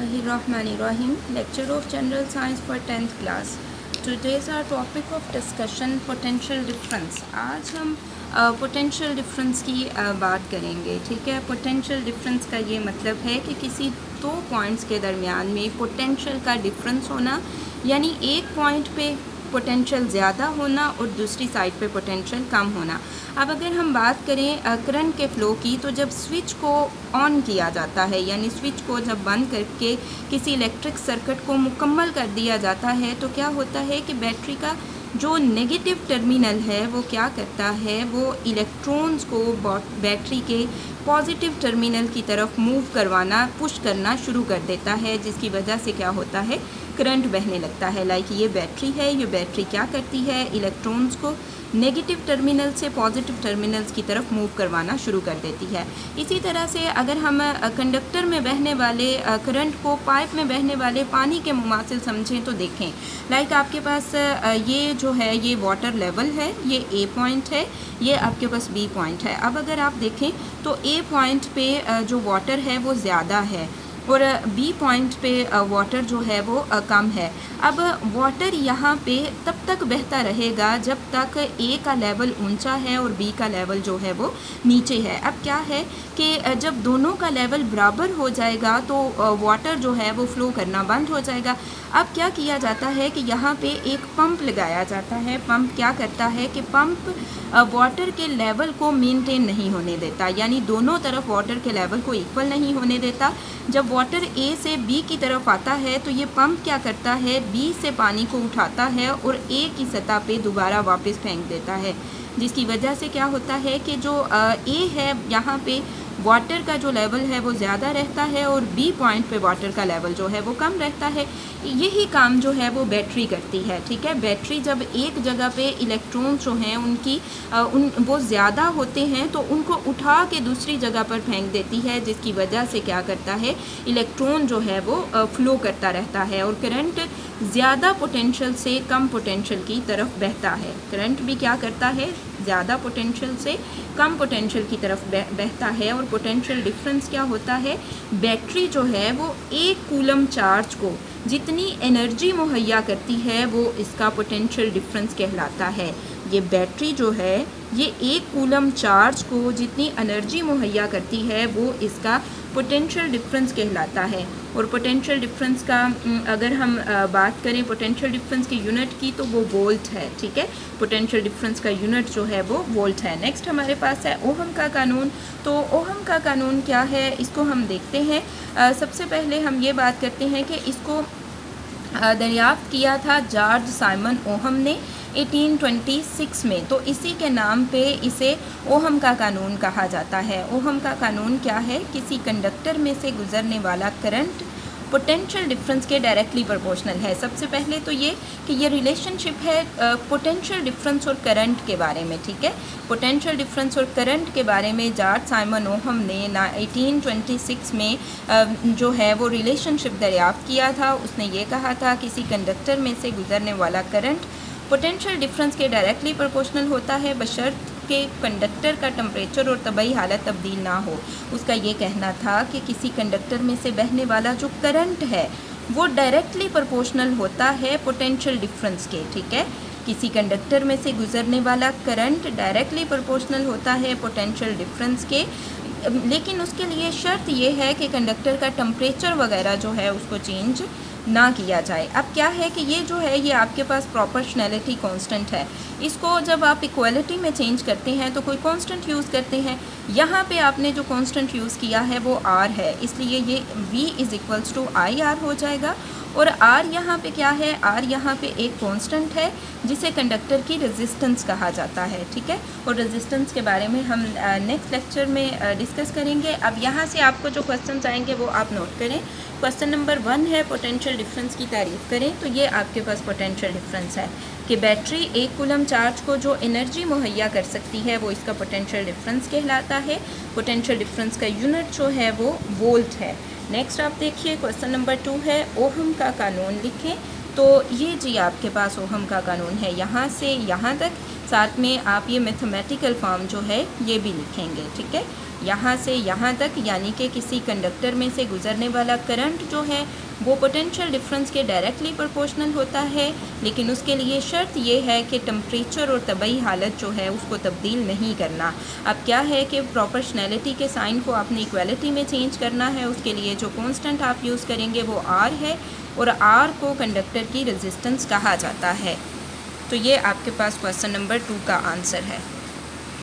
Bismillahirrahmanirrahim. Lecture of General Science for 10th class. Today's our topic of discussion potential difference. आज हम potential difference की बात करेंगे. ठीक है. पोटेंशियल डिफरेंस का ये मतलब है कि किसी दो पॉइंट्स के दरमियान में पोटेंशियल का डिफरेंस होना, यानी एक पॉइंट पे पोटेंशियल ज़्यादा होना और दूसरी साइड पे पोटेंशियल कम होना. अब अगर हम बात करें करंट के फ़्लो की, तो जब स्विच को ऑन किया जाता है, यानी स्विच को जब बंद करके किसी इलेक्ट्रिक सर्किट को मुकम्मल कर दिया जाता है, तो क्या होता है कि बैटरी का जो नेगेटिव टर्मिनल है वो क्या करता है, वो इलेक्ट्रॉन्स को बैटरी के पॉजिटिव टर्मिनल की तरफ मूव करवाना, पुश करना शुरू कर देता है, जिसकी वजह से क्या होता है, करंट बहने लगता है. लाइक ये बैटरी है, ये बैटरी क्या करती है, इलेक्ट्रॉन्स को नेगेटिव टर्मिनल से पॉजिटिव टर्मिनल्स की तरफ मूव करवाना शुरू कर देती है. इसी तरह से अगर हम कंडक्टर में बहने वाले करंट को पाइप में बहने वाले पानी के मुमासिल समझें तो देखें. लाइक आपके पास ये जो है ये वाटर लेवल है, ये ए पॉइंट है, ये आपके पास बी पॉइंट है. अब अगर आप देखें तो ए पॉइंट पे जो वाटर है वो ज़्यादा है और बी पॉइंट पे वाटर जो है वो कम है. अब वाटर यहाँ पे तब तक बहता रहेगा जब तक ए का लेवल ऊंचा है और बी का लेवल जो है वो नीचे है. अब क्या है कि जब दोनों का लेवल बराबर हो जाएगा तो वाटर जो है वो फ़्लो करना बंद हो जाएगा. अब क्या किया जाता है कि यहाँ पे एक पंप लगाया जाता है. पंप क्या करता है कि पंप वाटर के लेवल को मेंटेन नहीं होने देता, यानी दोनों तरफ वाटर के लेवल को इक्वल नहीं होने देता. जब वाटर ए से बी की तरफ आता है तो ये पंप क्या करता है, बी से पानी को उठाता है और ए की सतह पे दोबारा वापस फेंक देता है, जिसकी वजह से क्या होता है कि जो ए है यहाँ पे वाटर का जो लेवल है वो ज़्यादा रहता है और बी पॉइंट पे वाटर का लेवल जो है वो कम रहता है. यही काम जो है वो बैटरी करती है. ठीक है. बैटरी जब एक जगह पे इलेक्ट्रॉन्स जो हैं उनकी वो ज़्यादा होते हैं तो उनको उठा के दूसरी जगह पर फेंक देती है, जिसकी वजह से क्या करता है, इलेक्ट्रॉन जो है वो फ़्लो करता रहता है और करंट ज़्यादा पोटेंशियल से कम पोटेंशियल की तरफ बहता है. करंट भी क्या करता है, ज़्यादा पोटेंशियल से कम पोटेंशियल की तरफ बहता है. और पोटेंशियल डिफरेंस क्या होता है, बैटरी जो है वो एक कूलम चार्ज को जितनी एनर्जी मुहैया करती है वो इसका पोटेंशियल डिफरेंस कहलाता है. ये बैटरी जो है ये एक कूलम चार्ज को जितनी एनर्जी मुहैया करती है वो इसका पोटेंशियल डिफरेंस कहलाता है. और पोटेंशियल डिफरेंस का अगर हम बात करें पोटेंशियल डिफरेंस की यूनिट की तो वो वोल्ट है. ठीक है. पोटेंशियल डिफरेंस का यूनिट जो है वो वोल्ट है. नेक्स्ट हमारे पास है ओहम का कानून. तो ओहम का कानून क्या है, इसको हम देखते हैं. सबसे पहले हम ये बात करते हैं कि इसको दरियाफ्त किया था जॉर्ज साइमन ओहम ने 1826 में. तो इसी के नाम पे इसे ओहम का कानून कहा जाता है. ओहम का कानून क्या है, किसी कंडक्टर में से गुजरने वाला करंट पोटेंशियल डिफरेंस के डायरेक्टली प्रोपोर्शनल है. सबसे पहले तो ये कि ये रिलेशनशिप है पोटेंशियल डिफरेंस और करंट के बारे में. ठीक है. पोटेंशियल डिफरेंस और करंट के बारे में जॉर्ज साइमन ओहम ने 1826 में जो है वो रिलेशनशिप दरियाफ्त किया था. उसने ये कहा था किसी कंडक्टर में से गुजरने वाला करंट पोटेंशियल डिफरेंस के डायरेक्टली प्रोपोर्शनल होता है बशर्त के कंडक्टर का टेम्परेचर और तबई हालत तब्दील ना हो. उसका ये कहना था कि किसी कंडक्टर में से बहने वाला जो करंट है वो डायरेक्टली प्रोपोर्शनल होता है पोटेंशियल डिफरेंस के. ठीक है. किसी कंडक्टर में से गुजरने वाला करंट डायरेक्टली प्रोपोर्शनल होता है पोटेंशियल डिफरेंस के, लेकिन उसके लिए शर्त ये है कि कंडक्टर का टेम्परेचर वगैरह जो है उसको चेंज ना किया जाए. अब क्या है कि ये जो है ये आपके पास प्रोपोर्शनैलिटी कांस्टेंट है. इसको जब आप इक्वलिटी में चेंज करते हैं तो कोई कांस्टेंट यूज़ करते हैं. यहाँ पे आपने जो कांस्टेंट यूज़ किया है वो आर है, इसलिए ये V is equals to I R हो जाएगा. और आर यहाँ पे क्या है, आर यहाँ पे एक कांस्टेंट है जिसे कंडक्टर की रेजिस्टेंस कहा जाता है. ठीक है. और रेजिस्टेंस के बारे में हम नेक्स्ट लेक्चर में डिस्कस करेंगे. अब यहाँ से आपको जो क्वेश्चन आएंगे वो आप नोट करें. क्वेश्चन नंबर 1 है पोटेंशियल डिफरेंस की तारीफ़ करें. तो ये आपके पास पोटेंशियल डिफरेंस है कि बैटरी एक कूलम चार्ज को जो एनर्जी मुहैया कर सकती है वो इसका पोटेंशियल डिफरेंस कहलाता है. पोटेंशियल डिफरेंस का यूनिट जो है वो वोल्ट है. नेक्स्ट आप देखिए क्वेश्चन नंबर 2 है ओहम का कानून लिखें. तो ये जी आपके पास ओहम का कानून है, यहाँ से यहाँ तक साथ में आप ये मैथमेटिकल फॉर्म जो है ये भी लिखेंगे, ठीक है। यहाँ से यहाँ तक यानी कि किसी कंडक्टर में से गुज़रने वाला करंट जो है वो पोटेंशियल डिफरेंस के डायरेक्टली प्रोपोर्शनल होता है, लेकिन उसके लिए शर्त ये है कि टेम्परेचर और तबई हालत जो है उसको तब्दील नहीं करना। अब क्या है कि प्रोपोर्शनैलिटी के साइन को आपने इक्वालिटी में चेंज करना है। उसके लिए जो कांस्टेंट आप यूज़ करेंगे वो आर है, और आर को कंडक्टर की रेजिस्टेंस कहा जाता है। तो ये आपके पास क्वेश्चन नंबर 2 का आंसर है।